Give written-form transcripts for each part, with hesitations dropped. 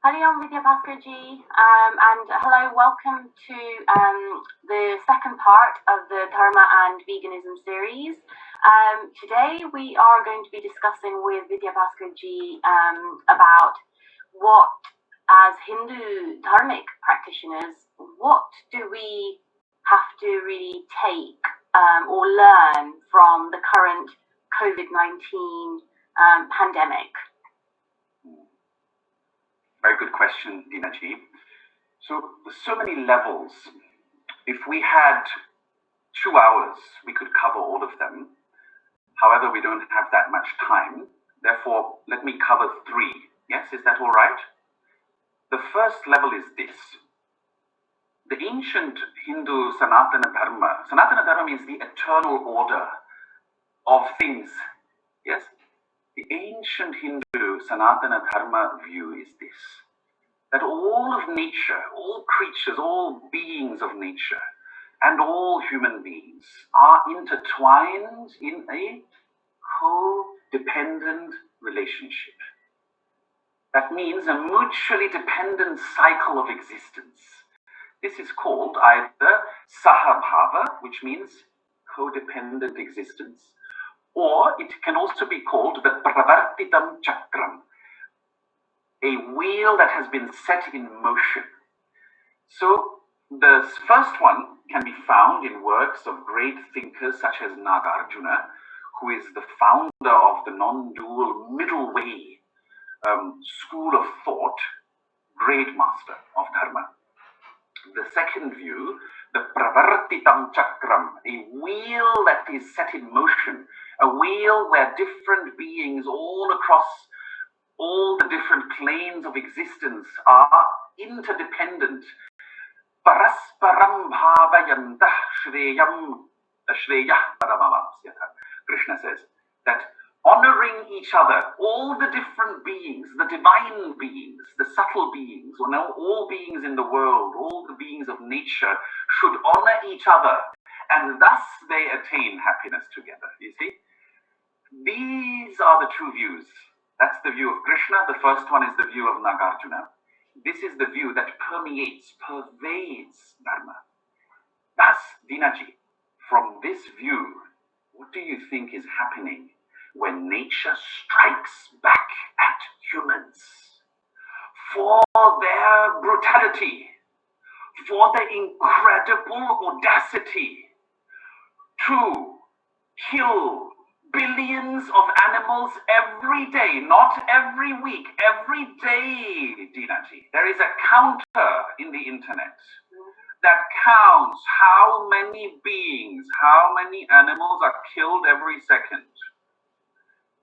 Hariom Vidhyabhaskar Ji, and hello, welcome to the second part of the Dharma and Veganism series. Today we are going to be discussing with Vidhyabhaskar Ji about what, as Hindu dharmic practitioners, what do we have to really take or learn from the current COVID-19 pandemic? Very good question, Dina Ji. So, there's so many levels. If we had 2 hours, we could cover all of them. However, we don't have that much time. Therefore, let me cover 3. Yes, is that all right? The first level is this. The ancient Hindu Sanatana Dharma means the eternal order of things. Yes? The ancient Hindu Sanatana Dharma view is this, that all of nature, all creatures, all beings of nature, and all human beings are intertwined in a codependent relationship. That means a mutually dependent cycle of existence. This is called either sahabhava, which means codependent existence, or it can also be called the pravartitam chakram, a wheel that has been set in motion. So the first one can be found in works of great thinkers such as Nagarjuna, who is the founder of the non-dual middle way school of thought, great master of Dharma. The second view, the pravartitam chakram, a wheel that is set in motion, a wheel where different beings all across all the different planes of existence are interdependent. Parasparam bhavayantah shreyah paramavapsyata. Krishna says that honoring each other, all the different beings, the divine beings, the subtle beings, or now all beings in the world, all the beings of nature should honor each other, and thus they attain happiness together. You see? These are the two views. That's the view of Krishna. The first one is the view of Nagarjuna. This is the view that pervades Dharma. Thus, Dinaji, from this view, what do you think is happening when nature strikes back at humans for their brutality, for their incredible audacity to kill billions of animals every day, not every week, every day, Dinaji. There is a counter in the internet that counts how many beings, how many animals are killed every second.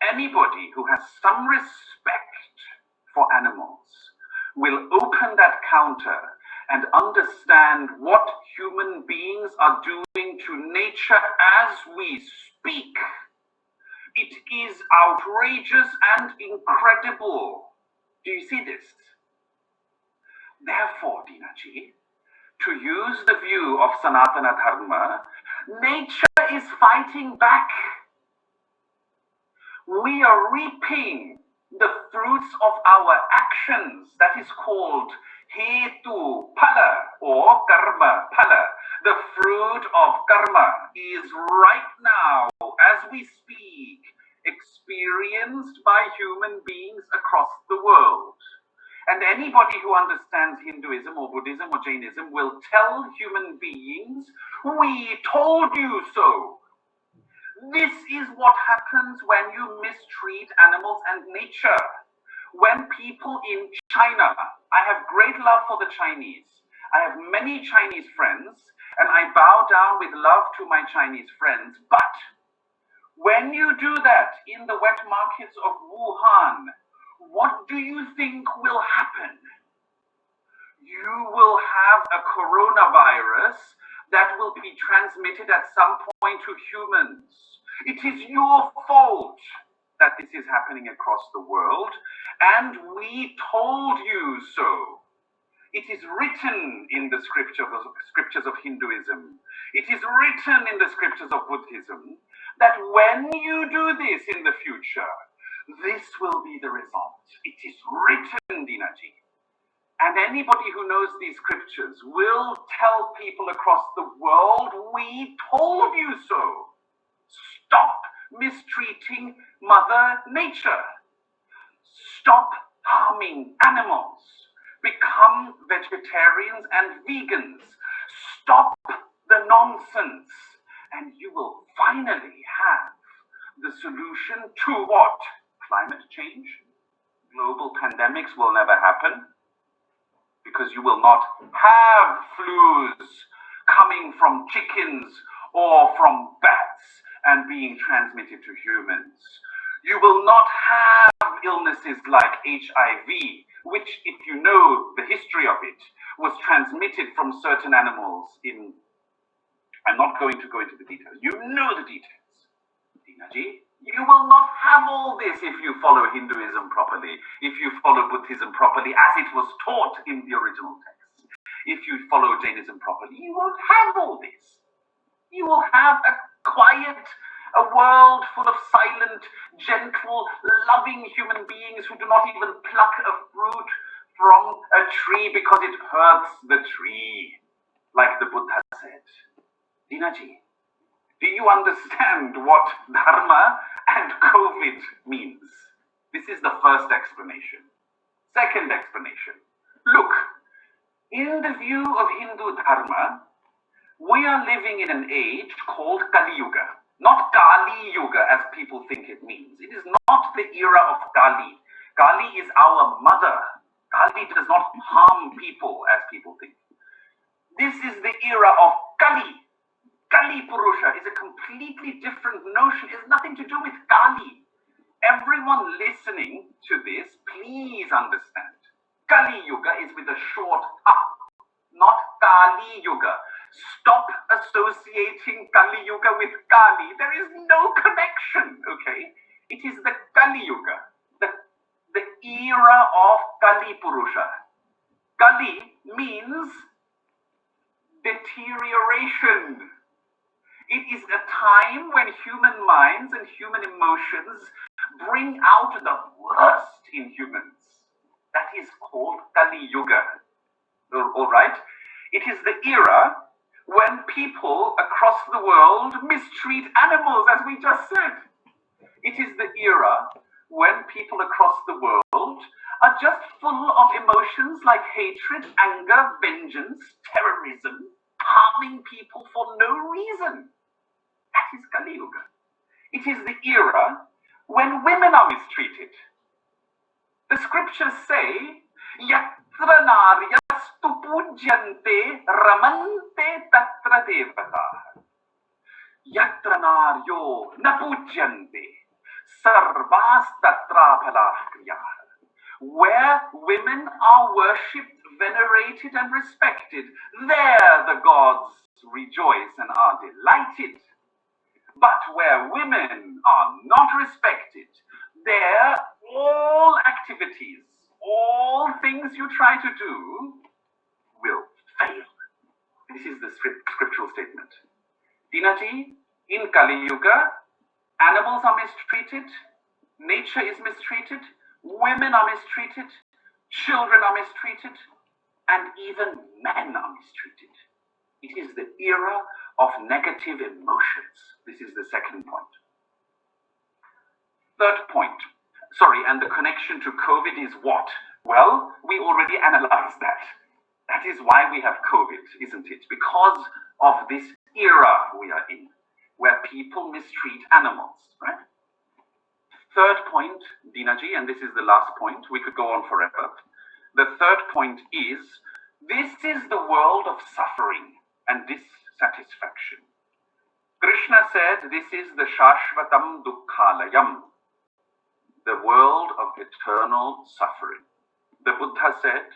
Anybody who has some respect for animals will open that counter and understand what human beings are doing to nature as we speak. It is outrageous and incredible. Do you see this? Therefore, Dinaji, to use the view of Sanatana Dharma, nature is fighting back. We are reaping the fruits of our actions. That is called hetu phala or karma phala. The fruit of karma is right now, as we speak, experienced by human beings across the world. And anybody who understands Hinduism or Buddhism or Jainism will tell human beings, we told you so. This is what happens when you mistreat animals and nature. When people in China, I have great love for the Chinese. I have many Chinese friends, and I bow down with love to my Chinese friends. But when you do that in the wet markets of Wuhan, what do you think will happen? You will have a coronavirus that will be transmitted at some point to humans. It is your fault that this is happening across the world, and we told you so. It is written in the scriptures of Hinduism. It is written in the scriptures of Buddhism that when you do this in the future, this will be the result. It is written, Dinaji. And anybody who knows these scriptures will tell people across the world, we told you so. Stop mistreating Mother Nature. Stop harming animals. Become vegetarians and vegans. Stop the nonsense. And you will finally have the solution to what? Climate change? Global pandemics will never happen. Because you will not have flus coming from chickens or from bats and being transmitted to humans. You will not have illnesses like HIV, which, if you know the history of it, was transmitted from certain animals in... I'm not going to go into the details. You know the details. Dinaji, you will not have all this if you follow Hinduism properly, if you follow Buddhism properly as it was taught in the original text. If you follow Jainism properly, you won't have all this. You will have a quiet, a world full of silent, gentle, loving human beings who do not even pluck a fruit from a tree because it hurts the tree, like the Buddha said. Dinaji, do you understand what Dharma and COVID means? This is the first explanation. Second explanation. Look, in the view of Hindu Dharma, we are living in an age called Kali Yuga. Not Kali Yuga as people think it means. It is not the era of Kali. Kali is our mother. Kali does not harm people as people think. This is the era of Kali. Kali Purusha is a completely different notion. It has nothing to do with Kali. Everyone listening to this, please understand. Kali Yuga is with a short up, not Kali Yuga. Stop associating Kali Yuga with Kali. There is no connection, okay? It is the Kali Yuga, the era of Kali Purusha. Kali means deterioration. It is a time when human minds and human emotions bring out the worst in humans. That is called Kali Yuga. All right? It is the era when people across the world mistreat animals, as we just said. It is the era when people across the world are just full of emotions like hatred, anger, vengeance, terrorism, harming people for no reason. That is Kali Yuga. It is the era when women are mistreated. The scriptures say, Yatra naryastu pujyante ramante tatra devata. Yatra naryo na pujyante sarvas tatra phalah kriyah. Where women are worshipped, venerated and respected, there the gods rejoice and are delighted. But where women are not respected, there all activities, all things you try to do will fail. This is the scriptural statement. Dinaji, in Kali Yuga, animals are mistreated, nature is mistreated, women are mistreated, children are mistreated, and even men are mistreated. It is the era of negative emotions. This is the second point. Third point. And the connection to COVID is what? Well, we already analyzed that. That is why we have COVID, isn't it? Because of this era we are in, where people mistreat animals, right? Third point, Dinaji, and this is the last point, we could go on forever. The third point is, this is the world of suffering and dissatisfaction. Krishna said, this is the Shashvatam Dukkhalayam, the world of eternal suffering. The Buddha said,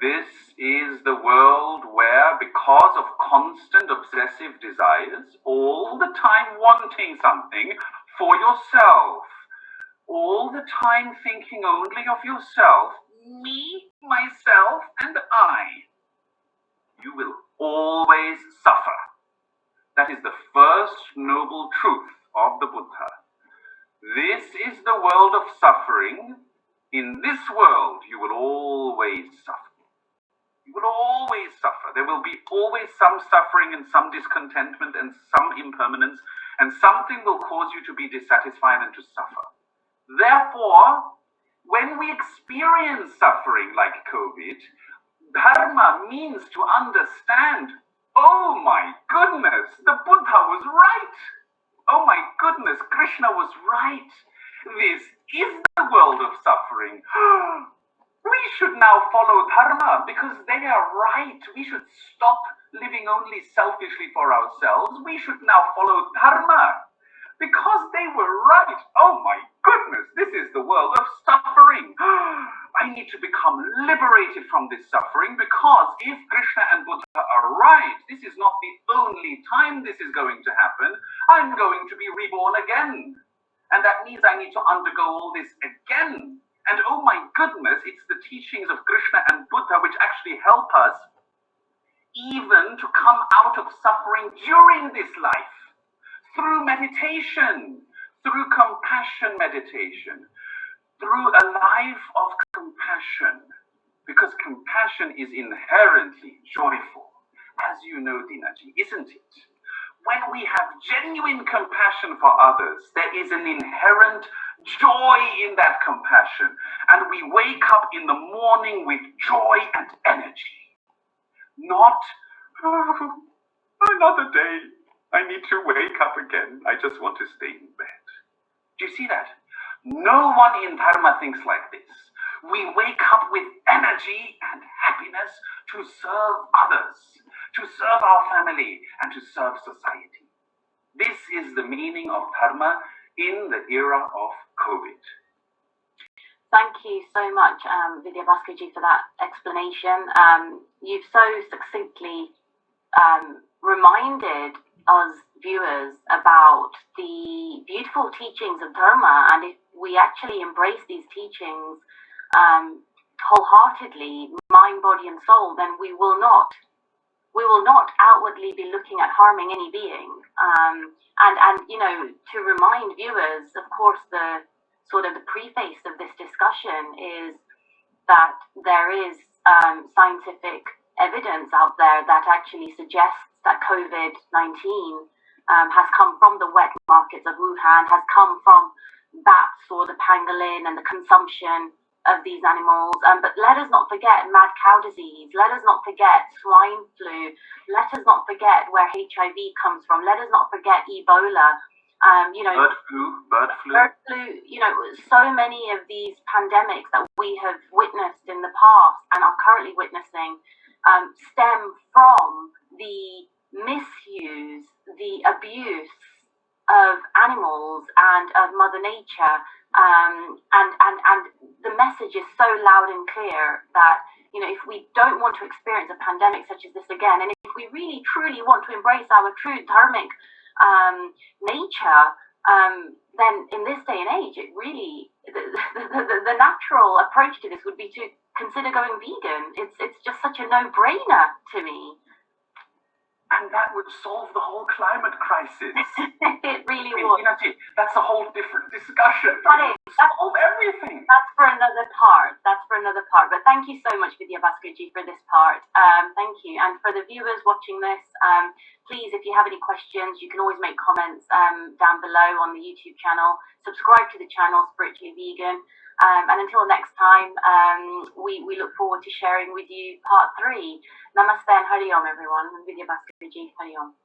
this is the world where, because of constant obsessive desires, all the time wanting something for yourself, all the time thinking only of yourself, me, myself, and I, you will always suffer. That is the first noble truth of the Buddha. This is the world of suffering. In this world, you will always suffer. You will always suffer. There will be always some suffering and some discontentment and some impermanence, and something will cause you to be dissatisfied and to suffer. Therefore, when we experience suffering like COVID, Dharma means to understand, oh my goodness, the Buddha was right. Oh my goodness, Krishna was right. This is the world of suffering. We should now follow Dharma because they are right. We should stop living only selfishly for ourselves. We should now follow Dharma because they were right. Oh my goodness, this is the world of suffering. I need to become liberated from this suffering because if Krishna and Buddha are right, this is not the only time this is going to happen. I'm going to be reborn again. And that means I need to undergo all this again. And oh my goodness, it's the teachings of Krishna and Buddha which actually help us even to come out of suffering during this life. Through meditation, through compassion meditation, through a life of compassion. Because compassion is inherently joyful. As you know, Dinaji, isn't it? When we have genuine compassion for others, there is an inherent joy in that compassion. And we wake up in the morning with joy and energy. Not, oh, another day. I need to wake up again. I just want to stay in bed. Do you see that? No one in Dharma thinks like this. We wake up with energy and happiness to serve others, to serve our family, and to serve society. This is the meaning of Dharma in the era of COVID. Thank you so much, Vidhyabhaskarji, for that explanation. You've so succinctly reminded us viewers about the beautiful teachings of Dharma, and if we actually embrace these teachings wholeheartedly, mind, body, and soul, then we will not outwardly be looking at harming any being. And you know, to remind viewers, of course, the sort of the preface of this discussion is that there is scientific evidence out there that actually suggests that COVID-19 has come from the wet markets of Wuhan, has come from bats or the pangolin and the consumption of these animals. But let us not forget mad cow disease. Let us not forget swine flu. Let us not forget where HIV comes from. Let us not forget Ebola. Bird flu. You know, so many of these pandemics that we have witnessed in the past and are currently witnessing stem from the misuse, the abuse of animals and of Mother Nature, and the message is so loud and clear that, you know, if we don't want to experience a pandemic such as this again, and if we really truly want to embrace our true dharmic nature, then in this day and age, it really the natural approach to this would be to consider going vegan. It's just such a no-brainer to me. And that would solve the whole climate crisis. It really would. That's a whole different discussion. That is. Solve everything. That's for another part. But thank you so much, Vidhyabhaskarji, for this part. Thank you. And for the viewers watching this, please, if you have any questions, you can always make comments down below on the YouTube channel. Subscribe to the channel, Spiritually Vegan. And until next time, we look forward to sharing with you part 3. Namaste and Hari Om, everyone. And Vidhyabhaskarji, Hari Om.